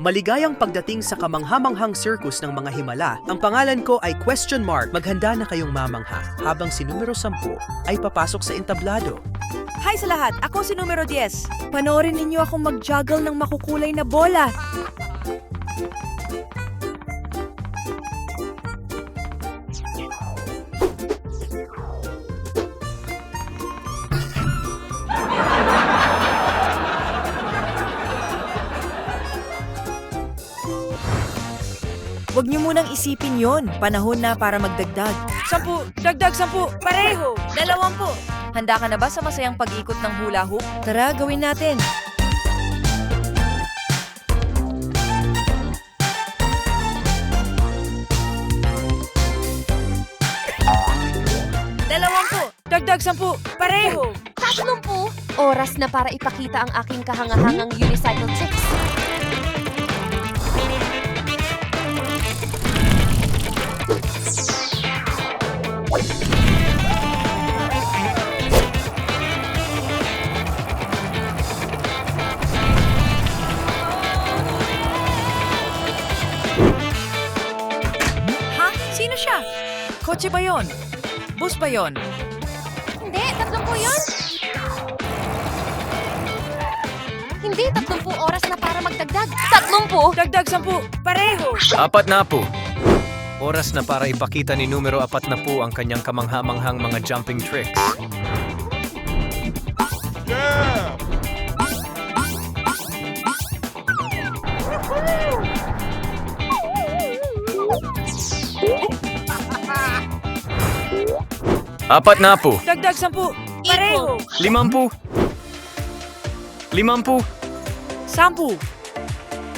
Maligayang pagdating sa kamanghamanghang circus ng mga himala. Ang pangalan ko ay Question Mark. Maghanda na kayong mamangha habang si numero 10 ay papasok sa entablado. Hi sa lahat! Ako si numero 10. Panoorin ninyo akong mag-juggle ng makukulay na bola. Huwag niyo munang isipin yon. Panahon na para magdagdag. 10, dagdag 10, pareho, 20. Handa ka na ba sa masayang pag-ikot ng hula hoop? Tara, gawin natin. Dagdag 10, pareho. 30 oras na para ipakita ang aking kahangahangang unicycle tricks. Ha? Sino siya? Kotse ba yon? Bus ba yon? Hindi, 30 yun. Hindi, 30 oras na para magdagdag. 30? Dagdag 10, pareho. 40. Oras na para ipakita ni numero 40 ang kanyang kamanghamanghang mga jumping tricks. Apat na po. Dagdag 10, pareho. 50. 50. 10.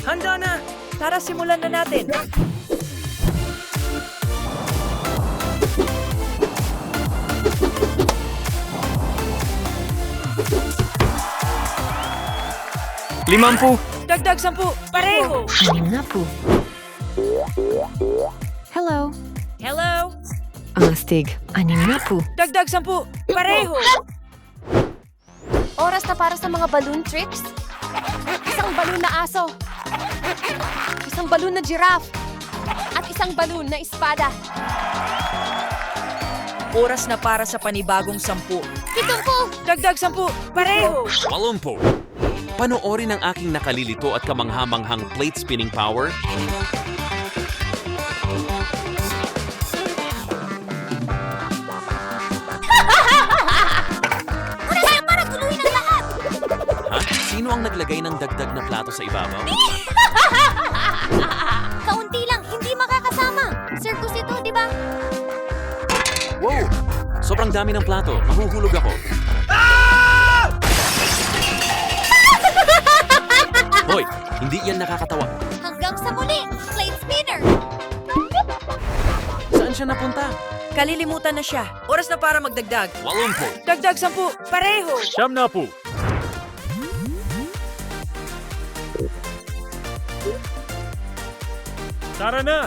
Handa na. Tara, simulan na natin. Limampu. Dagdag 10, pareho. 60. Hello. Hello. Ang astig. 60. Dagdag 10, pareho. Oras na para sa mga balloon tricks. Isang balloon na aso. Isang balloon na giraffe. At isang balloon na espada. Oras na para sa panibagong 10. 70. Dagdag 10, pareho. 80. Panoorin ang aking nakalilito at kamanghamanghang plate spinning power. Para guluhin ang lahat. Ha? Sino ang naglagay ng dagdag na plato sa ibabaw? Kaunti lang, hindi makakasama. Circus ito, di ba? Wow! Sobrang dami ng plato. Mahuhulog ako. Hoy! Hindi yan nakakatawa. Hanggang sa muli, plate spinner. Saan siya napunta? Kalilimutan na siya. Oras na para magdagdag. 80. Dagdag 10, pareho. 70. Tara na!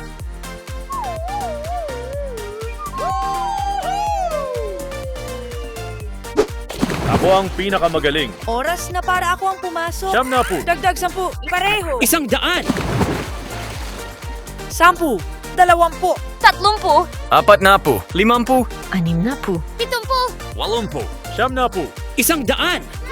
Ako ang pinakamagaling. Oras na para ako ang pumasok. 70. Dagdag 10, pareho. 100. 10, 20. 30. 40. 50. 60. 70. 80. 100.